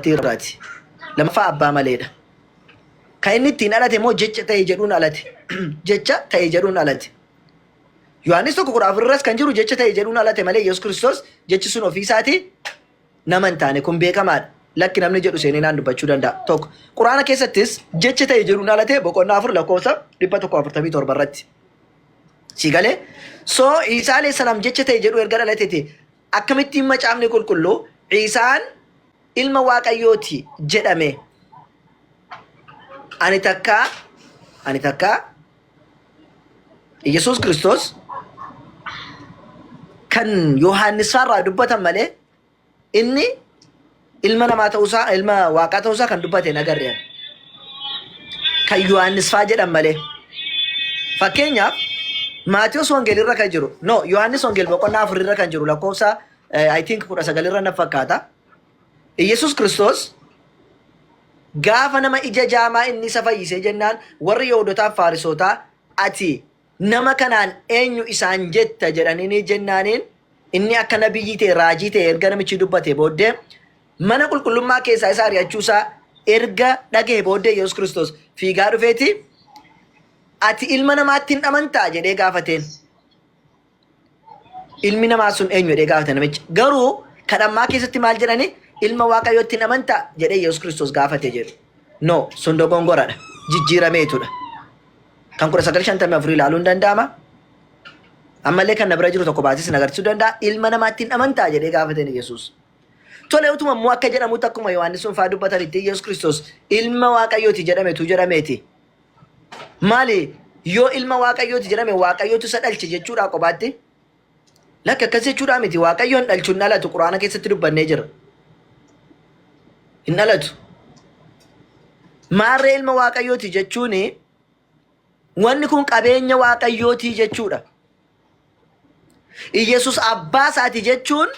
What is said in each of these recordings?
irraati. Lammaffaa abbaa maleedha. Kan inni ittiin dhalate immoo jecha ta'e jedhuun dhalate. Jecha ta'e jedhuun dhalate. Yohaannis 1:4 kan jiru jecha ta'e jedhuun dhalate malee Yesuus Kiristoos jechi sun ofii isaatii nama hin taane kun beekamaadha. Lakki namni jedhu seenee naan dubbachuu danda'a. Tokko Quraana keessattis jecha ta'e jedhuun dhalate boqonnaa 4 lakkoofsa 147 irratti. Sigalee soo Iisaa alayhi salaam jecha ta'e jedhu erga dhalateeti akkamittiin macaafni qulqulluu Iisaan ilma Waaqayyooti jedhame ani takka Yesuus Kiristoos kan Yohaannis irraa dubbatan malee inni ilma namaa ta'uusaa ilma Waaqaa ta'uusaa kan dubbate nagarreen kan Yohaannis faa jedhan malee fakkeenyaaf Maatiyos Wongeel irra kan jiru no Yohaannis Wongeel boqonnaa 4 irra kan jiru lakkoofsa I think 19 irra na fakkaata Yesuus Kiristoos gaafa nama ija jaamaa inni isa fayyisee jennaan warri Yihuudootaaf Faarisotaa ati nama kanaan eenyu isaan jetta jedhanii jennaaniin inni akka nabiyyi ta'e raajii ta'e erga namichi dubbate booddee mana qulqullummaa keessaa isa ari'achuusaa erga dhaga'e booddee Yesuus Kiristoos fiigaa dhufeeti ati ilma namaatti hin amantaa jedhee gaafateen. Ilmi namaa sun eenyu jedhee gaafate namichi. Garuu kadhammaa keessatti maal jedhani ilma Waaqayyootti hin amantaa jedhee Yesuus Kiristoos gaafate jedhu. No, sun dogongoradha. Jijjiirameetudha. Kan 1954 ilaaluun danda'ama. Ammallee kan na bira jiru tokko baasis nagarsiisuu danda'a. Ilma namaatti hin amantaa jedhee gaafateen Yesuus. Tole utuma immoo akka jedhamutti akkuma Yohaannis sun faa dubbatanitti Yesuus Kiristoos ilma Waaqayyooti jedhametu jedhameeti. Maali yoo ilma Waaqayyooti jedhame Waaqayyootu isa dhalche jechuudha qobaatti. Lakka akkas jechuudha miti Waaqayyoon dhalchuun dhalatu Quraana keessatti dubbannee jira. Hin dhalatu. Maarree ilma Waaqayyooti jechuun wanni kun qabeenya Waaqayyooti jechuudha. Yesuus abbaa isaati jechuun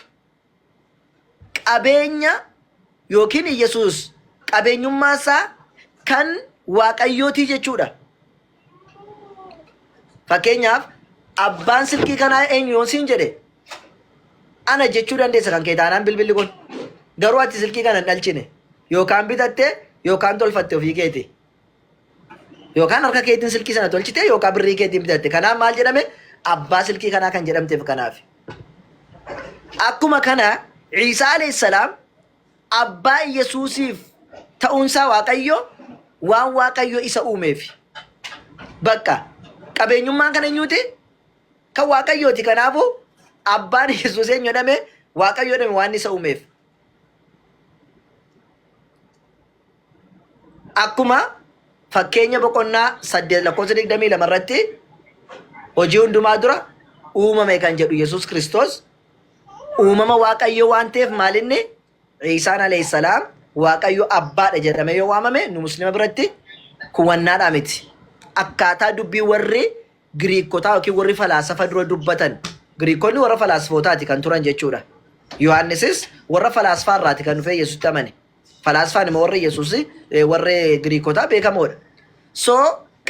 qabeenya yookiin Yesuus qabeenyummaa isaa kan Waaqayyooti jechuudha. Fakkeenyaaf abbaan silkii kanaa eenyu yoo siin jedhe ana jechuu dandeessa kan kee taanaan bilbilli kun garuu ati silkii kana hin dhalchine yookaan bitatte yookaan tolfatte ofii keeti yookaan harka keetiin silkii sana tolchite yookaan birrii keetiin bitatte kanaaf maal jedhame abbaa silkii kanaa kan jedhamteef kanaaf akkuma kana Iisaa alayhi salaam abbaa Yesuusiif ta'uunsaa Waaqayyo waan Waaqayyo isa uumeef bakka qabeenyummaan kan eenyuuti kan Waaqayyooti kanaafu abbaan Yesuus eenyu jedhame Waaqayyo jedhame waan isa uumeef akkuma fakkeenya boqonnaa 8:22 irratti hojii hundumaa dura uumame kan jedhu Yesuus Kiristoos uumama Waaqayyo waan ta'eef maalinni Iisaan alayhi salaam Waaqayyo abbaadha jedhame yoo waamame nu muslima biratti kuwannaadha miti. Akkaataa dubbii warri Giriikotaa yookiin warri falaasafa dura dubbatan. Giriikonni warra falaasfootaati kan turan jechuudha. Yohaannisis warra falaasfaarraati kan dhufee Yesuusitti amane. Falaasfaan immoo warri Yesuus warri Giriikotaa beekamoodha. So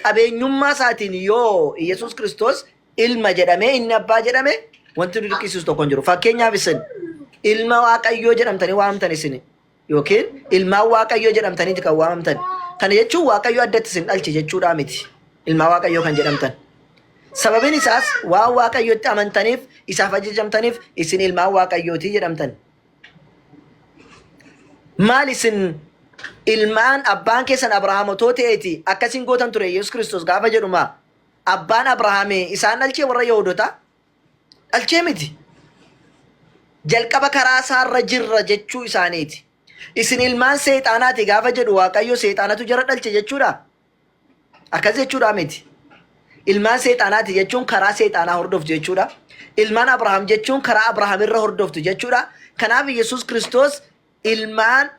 qabeenyummaa isaatiin yoo Yesuus Kiristoos ilma jedhamee inni abbaa jedhame wanti nu dirqisiisu tokko hin jiru. Fakkeenyaaf isin ilma Waaqayyoo jedhamtanii waamamtan isin yookiin ilmaan Waaqayyoo jedhamtaniiti kan waamamtan. Kana jechuun Waaqayyo addatti isin dhalche jechuudha miti. Ilma Waaqayyoo kan jedhamtan. Sababiin isaas waan Waaqayyootti amantaniif isaaf ajajamtaniif isin ilmaan Waaqayyooti jedhamtan. Maal isin ilmaan abbaan keessan Abrahaam otoo ta'eeti akkasiin gootan ture Yesuus Kiristoos gaafa jedhuma abbaan Abrahaamii isaan dhalchee warra Yihuudootaa dhalchee miti. Jalqaba karaa isaarra jirra jechuu isaaniiti. Isin ilmaan seexaanaati gaafa jedhu Waaqayyo seexaanatu jara dhalche jechuudha. Akkas jechuudha miti. Ilmaan seexaanaati jechuun karaa seexaanaa hordoftu jechuudha. Ilmaan Abrahaam jechuun karaa Abrahaam irra hordoftu jechuudha. Kanaaf Yesuus Kiristoos ilmaan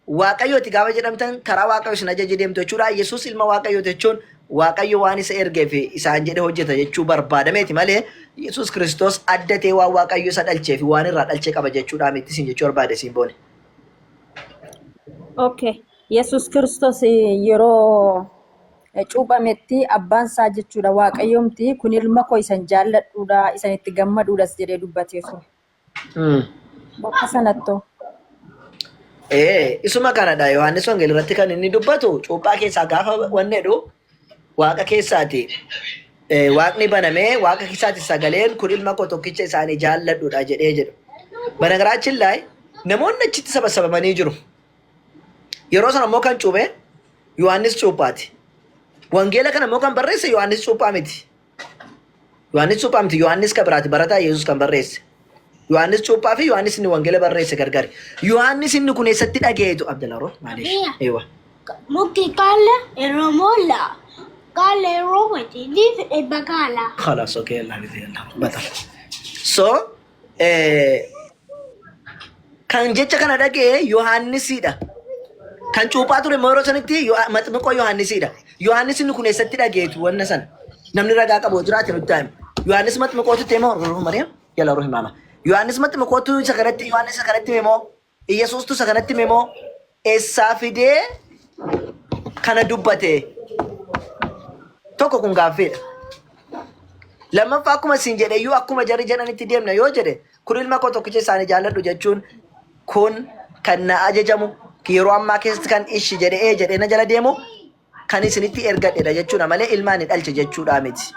Waaqayyooti gaafa jedhamtan karaa Waaqayyo isin ajaje deemtu jechuudha. Yesuus ilma Waaqayyoo jechuun Waaqayyo waan isa ergeef isaan jedhe hojjeta jechuu barbaadameeti malee Yesuus Kiristoos addatee waan Waaqayyo isa dhalcheef waan irraa dhalchee qaba jechuudha miti isin jechuu barbaade siin boone. Okay. Yesuus Kiristoos yeroo cuuphametti abbaan isaa jechuudha Waaqayyoomti kun ilma koo isan jaalladhuudha isan itti gammaduudhas jedhee dubbateesu. Bakka sanatto. isuma kanadha Yohaannis Wangeel irratti kan inni dubbatu cuuphaa keessaa gaafa wanne dhu waaqa keessaati. Waaqni banamee waaqa keessaati sagaleen kun ilma koo tokkicha isaanii jaalladhuudha jedhee jedhu. Banagaraachin laay namoonni achitti sabasabamanii jiru. Yeroo sana immoo kan cuube Yohaannis cuuphaati. Wangeela kana immoo kan barreesse Yohaannis cuuphaa miti. Yohaannis cuuphaa miti. Yohaannis kan biraati barataa Yesuus kan barreesse. Yohaannis cuuphaa fi Yohaannis inni wangeela barreesse gargari. Yohaannis inni kun eessatti dhageetu Abdalaro maaliif? Eewa. Mukti kaala Oromola. Kaala Oromooti diif ebba kaala. Khalas okay Allah bizi Allah. Bata. So kan jecha kana dhagee Yohaannisidha. Kan cuuphaa ture yeroo sanitti maxmiqoo Yohaannisidha. Yohaannis inni kun eessatti dhageetu wanna san. Namni ragaa qabu jiraate nutti hime. Yohaannis maxmiqootu teema Mariam yala ruhi mama. Yohaannis maxmiqootu isa kanatti Yohaannis isa kanatti memoo Yesuustu isa kanatti memoo eessaa fidee kana dubbate tokko kun gaaffiidha. Lammaffaa akkuma siin jedhe iyyuu akkuma jarri jedhanitti deemna yoo jedhe kun ilma koo tokkicha isaanii jaalladhu jechuun kun kan na ajajamu yeroo ammaa keessatti kan ishi jedhee na jala deemu kan isinitti ergadheedha jechuudha malee ilmaan hin dhalche jechuudha miti.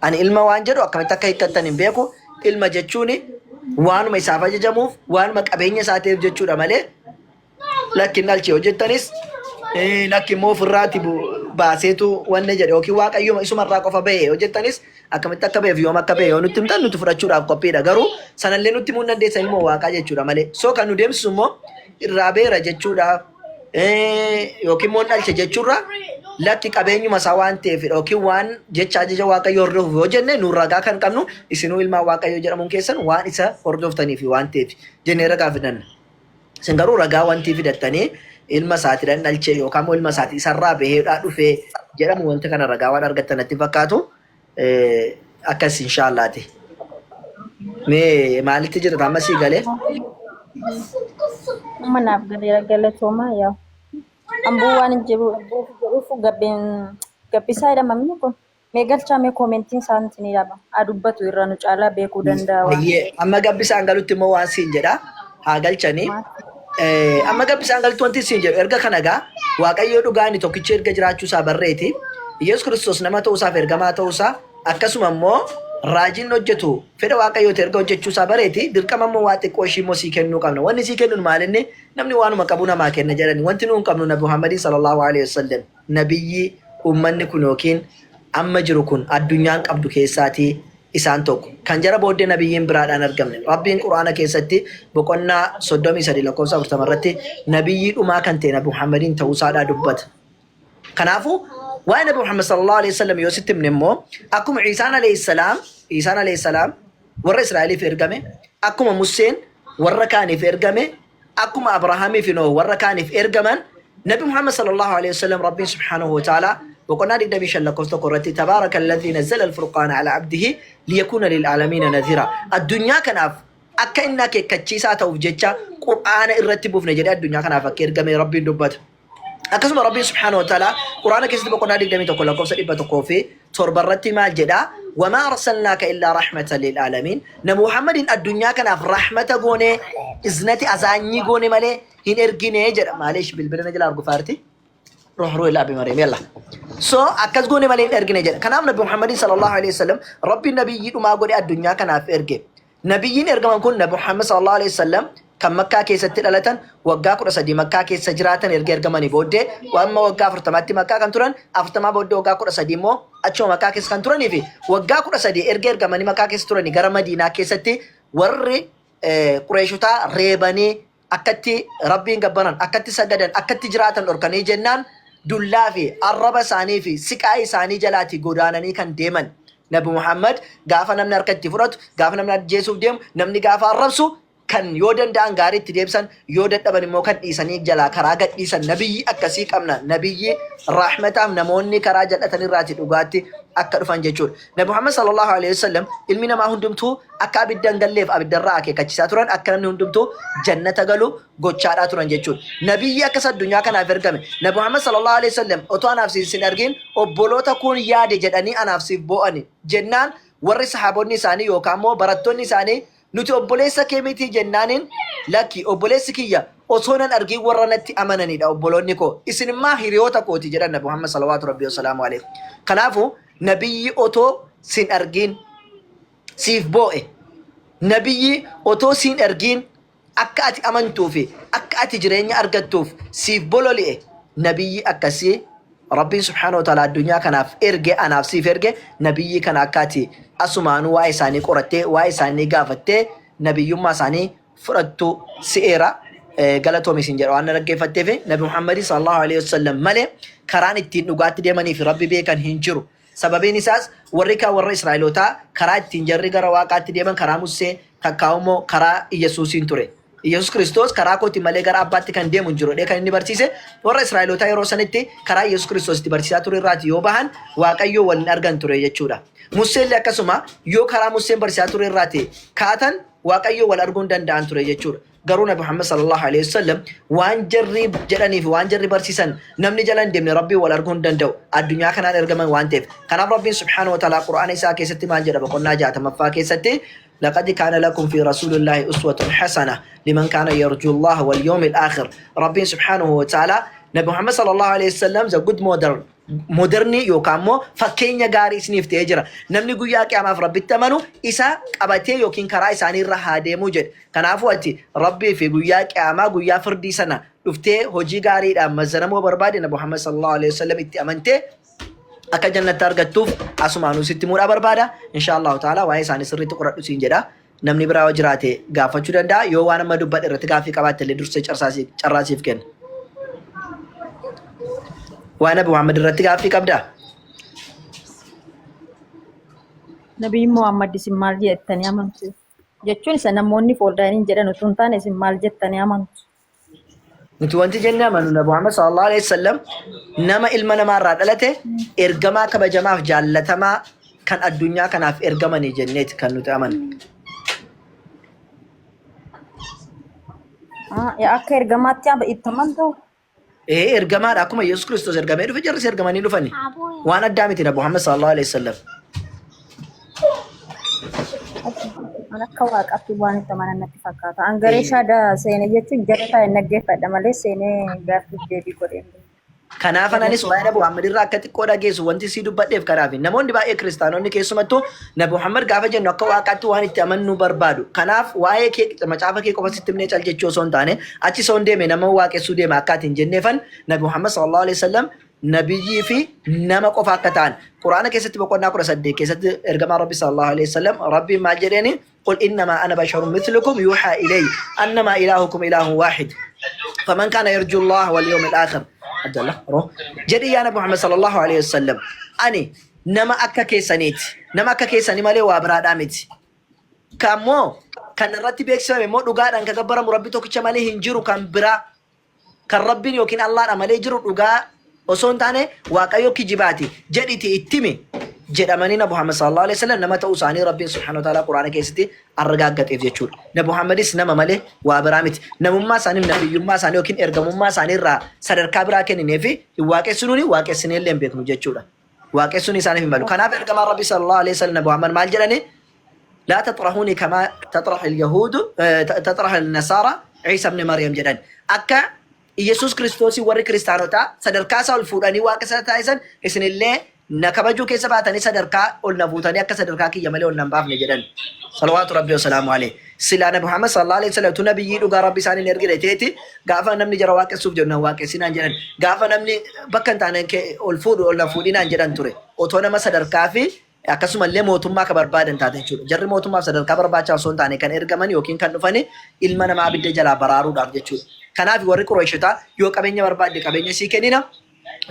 Ani ilma waan jedhu akkamitti akka hiikkattan hin beeku. Ilma jechuun waanuma isaaf ajajamuuf waanuma qabeenya isaa ta'eef jechuudha malee lakki hin dhalche hojjettanis lakki immoo ofirraati baaseetu wanne jedhe yookiin waaqayyooma isumarraa qofa bahee hojjettanis akkamitti akka baheef yoom akka bahe yoo nutti himtan nuti fudhachuudhaaf qophiidha. Garuu sanallee nutti himuu hin dandeessan ilmoo waaqaa jechuudha malee. So kan nu deemsisu immoo irraa beera jechuudha yookiin immoo hin dhalche jechuurra lakki qabeenyuma isaa waan ta'eef yookiin waan jecha ajaja waaqayyoo hordofuuf yoo jenne nuun ragaa kan qabnu isinuu ilmaan waaqayyoo jedhamuun keessan waan isa hordoftaniif waan ta'eef jennee ragaa fidanna. Isin garuu ragaa wanti fidattanii ilma isaatiidhaan dhalchee yookaan immoo ilma isaatii isarraa baheedhaa dhufee jedhamu wanti kana ragaa waan argattan natti fakkaatu akkas inshaallaati. Mee maalitti jirta amma sii galee? Manaaf galatoomaa yaa. Amboo waan jiruuf gabbisaa jedhamamni kun meegalchaa mee koomentiin isaaniitiin jedhama. Adubbatu irra nu caalaa beekuu danda'a. Amma gabbisaan galutti immoo waan siin jedha haa galchanii. Amma gabbisaan galutti wanti siin jedhu erga kana gaa waaqayyoo dhugaani tokkichi erga jiraachuusaa barreeti. Yesuus Kiristoos nama ta'uusaaf ergamaa ta'uusaa akkasuma immoo raajiin hojjetu fedha waaqayyooti erga hojjechuusaa bareeti dirqama immoo waa xiqqoo ishii immoo sii kennuu qabna. Wanni sii kennuun maalinni namni waanuma qabu namaa kenna jedhani. Wanti nuun qabnu Nabi Muhammadin sallallahu alaihi wasallam nabiyyi ummanni kun yookiin amma jiru kun addunyaan qabdu keessaatii isaan tokko. Kan jara booddee nabiyyiin biraadhaan argamne. Rabbiin Quraana keessatti boqonnaa 33 lakkoofsa 40 irratti nabiyyii dhumaa kan ta'e Nabi Muhammadin ta'uusaadhaa dubbata. Kanaafuu waan Nabi Muhammad sallallahu alaihi wasallam yoo sitti himne immoo akkuma Isaan alayhi salaam warra Israa'eliif ergame akkuma Museen warra kaaniif ergame akkuma Abrahaamiif Nooh warra kaaniif ergaman Nabi Muhammad sallallahu alaihi wasallam Rabbiin subhanahu wa ta'ala وقلنا دي شلنا كوستو قرتي تبارك الذي نزل الفرقان على عبده ليكون للعالمين نذيرا الدنيا كناف أكنك كتشيسات أو جتة قرآن الرتب في نجري الدنيا كناف أكير جميع ربي دبت أكسم ربي سبحانه وتعالى قرآن كيسد بقولنا دي تقول لكم سريبة تقوفي تربى الرتب مع الجدا وما أرسلناك إلا رحمة للعالمين نمحمد الدنيا كناف رحمة جوني إذنتي أزاني جوني ماله هن إرجيني جد معلش بالبرنامج الأرجو فارتي روح إلى أبي مريم يلا so akkas goone malee ergine jedha. Kanaaf Nabi Muhammad sallallahu alaihi wasallam Rabbi nabiyyi dhumaa godhe addunyaa kanaaf erge. Nabiyyiin ergaman kun Nabi Muhammad sallallahu alaihi wasallam kan Makkaa keessatti dhalatan waggaa 13 Makkaa keessa jiraatan ergamanii booddee wamma waggaa 40tti Makkaa kan turan 40 booddee waggaa 13 immoo achuma Makkaa keessa kan turanii fi waggaa 13 ergamanii Makkaa keessa turanii gara Madiinaa keessatti warri Qureeshotaa reebanii akkatti Rabbiin gabbaran akkatti sagadan akkatti jiraatan dhorkanii jennaan dullaa fi arraba isaanii fi siqaa isaanii jalaati godaananii kan deeman Nabi Muhammad gaafa namni harkatti fudhatu gaafa namni ajjeesuuf deemu namni gaafa arrabsu kan yoo danda'an gaariitti deebsan yoo dadhaban immoo kan dhiisanii jalaa karaa gadhiisan nabiyyi akkasii qabna nabiyyi rahmataaf namoonni karaa jal'atanirraati dhugaatti akka dhufan jechuudha. Nabi Muhammad sallallahu alaihi wasallam ilmi namaa hundumtuu akka abiddan galleef abiddarraa akeekachiisaa turan akka namni hundumtuu jannata galu gochaadhaa turan jechuudha. Nabiyyi akkas addunyaa kanaaf ergame. Nabi Muhammad sallallahu alaihi wasallam otoo anaaf siin argin obboloota kun yaade jedhanii anaaf siif bo'ani jennaan warri sahaabonni isaanii yookaan immoo barattoonni isaanii nuti obboleessa kee miti jennaaniin lakki obboleessi kiyya osonan argii warra natti amananidha obboloonni koo. Isinimmaa hiriyoota kooti jedhan Nabi Muhammad salawaatu rabbii wasalaamu alayhi. Kanaafu nabiyyi otoo sin argiin siif boo'e. Nabiyyi otoo sin argiin akka ati amantuu fi akka ati jireenya argattuuf siif bololi'e. Nabiyyi akkasii Rabbiin subhaanahu wa ta'ala addunyaa kanaaf erge anaaf siif erge nabiyyi kana akka ati asumaanuu waa'ee isaanii qorattee waa'ee isaanii gaafattee nabiyyummaa isaanii fudhattu si'eera. Galatoomi isin jedha waan dhaggeeffatteef Nabi Muhammad sallallahu alaihi wasallam malee karaan ittiin dhugaatti deemanii fi Rabbi beekan hin jiru. Sababiin isaas warri Israa'elootaa karaa ittiin jarri gara waaqaatti deeman karaa Musee takkaa'umoo karaa Iyesuusiin ture. Iyesuus Kiristoos karaa kooti malee gara abbaatti kan deemu hin jiru kan inni barsiise warra Israa'elootaa yeroo sanitti karaa Iyesuus Kiristoos itti barsiisaa ture irraati yoo bahan Waaqayyoo waliin argan ture jechuudha. Museellee akkasuma yoo karaa Museen barsiisaa ture irraati kaatan Waaqayyoo wal arguu hin danda'an ture jechuudha. Garuu Nabi Muhammad sallallahu alaihi wasallam waan jarri jedhanii fi waan jarri barsiisan namni jala hin deemne Rabbii wal arguu hin danda'u addunyaa kanaan ergaman waan ta'eef. Kanaaf Rabbiin subhaanahu wa ta'ala Qur'aana isaa keessatti maal jedha boqonnaa 60ffaa keessatti لقد كان لكم في رسول الله أسوة حسنة لمن كان يرجو الله واليوم الآخر. ربي سبحانه وتعالى نبي محمد صلى الله عليه وسلم ذا good مودرني يوكامو فكينيا غاري سنيف تيجرا نمني قويا كاما في ربي التمنو إسا قبتي يوكين كراي ساني رهادي موجد كان عفواتي ربي في قويا كاما قويا فردي سنة دفتي هجي غاري أما زنمو بربادي نبي محمد صلى الله عليه وسلم اتأمنتي akka jannatti argattuuf asumaanuu sitti muudha barbaada inshaallahu ta'ala waa'ee isaanii sirriitti qoradhu siin jedha namni biraa yoo jiraate gaafachuu danda'a yoo waan amma dubbadhe irratti gaaffii qabaatte illee dursee carraasiif kenna waan Nabi Muhammad irratti gaaffii qabdaa Nabi Muhammad isin maal jettanii amantu jechuun isa namoonni fooldaaniin jedhan utuu hin taane isin maal jettanii amantu nuti wanti jennee amanu Nabi Muhammad sallallahu alaihi wasallam nama ilma namaarraa dhalate ergamaa kabajamaaf jaallatamaa kan addunyaa kanaaf ergamanii jenneeti kan nuti amanu. Akka ergamaatti itti amantu? Ergamaadha akkuma Yesuus Kiristoos ergamee dhufe jarris ergamanii dhufani. Waan addaa miti Nabi Muhammad sallallahu alaihi wasallam. Akka waaqaatti waan itti amanan natti fakkaata. Angaree shaada seenee jechuun jalataa hin dhaggeeffadha malee seenee gaaffiif deebii godhee. Kanaaf anis waa'ee Nabi Muhammad irraa akka xiqqoo dhageessu wanti sii dubbadheef kanaaf namoonni baay'ee kiristaanonni keessumattuu Nabi Muhammad gaafa jennu akka waaqaatti waan itti amannu barbaadu. Kanaaf waa'ee kee macaafa kee qofa sitti himnee cal jechuu osoo hin taane achi osoo hin deeme nama waaqessuu deema akka ati hin jenneefan Nabi Muhammad sallallahu alaihi wasallam nabiyyi fi nama qofa akka ta'an Quraana keessatti boqonnaa 18 keessatti ergamaa Rabbi sallallahu alaihi wasallam Rabbiin maal jedheeni قل إنما أنا بشر مثلكم يوحى إلي أنما إلهكم إله واحد فمن كان يرجو الله واليوم الآخر عبد الله روح جدي يا نبي محمد صلى الله عليه وسلم أني نما أكا كيسانيت نما أكا كيساني مالي وابراد آمت كامو كان رتب يكسب مو دغا دان كغبر مربي تو كچمالي هنجرو كان برا كان ربي يوكين الله امالي جرو دغا وسون تاني واقيو كجباتي جديتي اتمي jedhamanii Nabi Muhammad sallallahu alaihi wasallam nama ta'uu isaanii Rabbiin subhanahu wa ta'ala Quraana keessatti argaaggateef jechuudha. Nabi Muhammadis nama malee waa biraa miti. Namummaa isaanii nabiyyummaa isaanii yookiin ergamummaa isaanii irraa sadarkaa biraa kenninee fi waaqessuun waaqessinee illee hin beeknu jechuudha. Waaqessuun isaaniif hin malu. Kanaaf ergamaa Rabbi sallallahu alaihi wasallam Nabi Muhammad maal jedhani لا تطرحوني كما تطرح اليهود تطرح النصارى عيسى ابن مريم jedhan akka Yesuus Kiristoos warri kiristaanotaa sadarkaa isaa ol fuudhanii waaqessa taasisan isinillee na kabajuu keessa baatanii sadarkaa ol na fuutanii akka sadarkaa kiyya malee ol nan baafne jedhan salawaatu rabbi wasalaamu alayhi silaa Nabi Muhammad sallallahu alaihi wasallam tu nabiyyii dhugaa rabbi isaanii ergite teeti gaafa namni jara waaqessuuf jedhu na waaqessinaan jedhan gaafa namni bakka hin taane ol fuudhu ol na fuudhinaan jedhan ture otoo nama sadarkaa fi akkasumallee mootummaa ka barbaadan taate jechuudha. Jarri mootummaaf sadarkaa barbaacha osoo hin taane kan ergaman yookiin kan dhufani ilma namaa abidda jalaa baraaruudhaaf jechuudha. Kanaaf warri Qurayshotaa yoo qabeenya barbaadde qabeenya sii kennina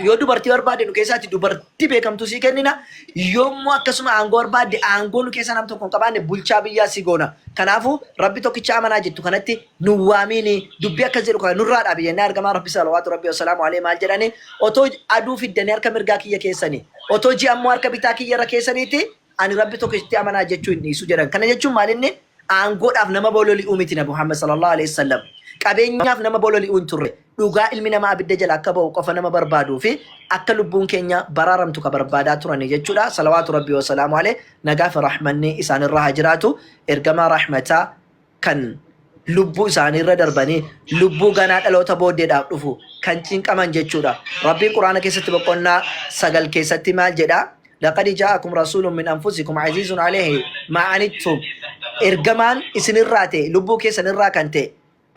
yoo dubartii barbaadde nu keessaatti dubartii beekamtuu sii kennina yoommoo akkasuma aangoo barbaadde aangoo nu keessa nam tokko hin qabaanne bulchaa biyyaa sii goona. Kanaafuu rabbi tokkicha amanaa jettu kanatti nu waamiini dubbii akkas jedhu kana nurraa dhaabi jennee argamaa rabbi salawaatu rabbi wasalaamu alayhi maal jedhani otoo aduu fiddanii harka mirgaa kiyya keessanii otoo ji'a ammoo harka bitaa kiyya irra keessaniiti ani rabbi tokkitti amanaa jechuu hin dhiisu jedhan. Kana jechuun maalinni aangoodhaaf nama bololi'uu miti Nabi Muhammad sallallahu alaihi wasallam. Qabeenyaaf nama bololi'uu hin turre dhugaa ilmi namaa abidda jala akka ba'u qofa nama barbaaduu fi akka lubbuun keenya baraaramtu ka barbaadaa turani jechuudha. Salawaatu rabbi wasalaamu alayhi nagaa fi rahmanni isaanirraa haa jiraatu ergamaa rahmataa kan lubbuu isaaniirra darbanii lubbuu ganaa dhaloota booddeedhaaf dhufu kan cinqaman jechuudha. Rabbiin Quraana keessatti boqonnaa 9 keessatti maal jedha? لقد جاءكم رسول من أنفسكم عزيز عليه ما عنتم إرجمان إسن الراتي لبوك إسن الراكنتي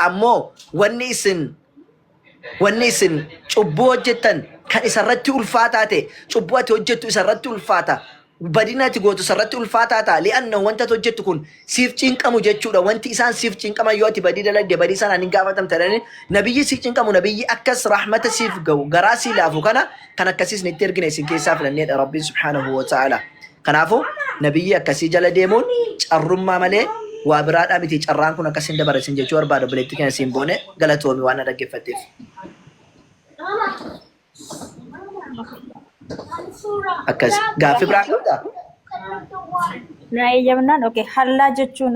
أمو ونسن شبوه جدا كان إسرتي الفاتاتي شبوه توجدت إسرتي الفاتا بدينا تقول تسرتي الفاتاتا لأنه وانت توجد تكون سيف تنكم جتشودا وانت إسان سيف تنكم يوتي بدينا لك بدي سان أني قافتم تراني نبي سيف تنكم نبي أكس رحمة سيف جو جراسي لافو كان أكسيس نترجع نسين كيساف لنيت ربي سبحانه وتعالى كنافو نبي أكسي جل ديمون الرمى ملء وابراد أمتي جران كنا كسين دبر سين جوار بعد بلتي كنا سيمبونه غلطوا ميوانا رجع فتيف أكس غافي براكودا Nah, iya benar. Oke, halla jechuun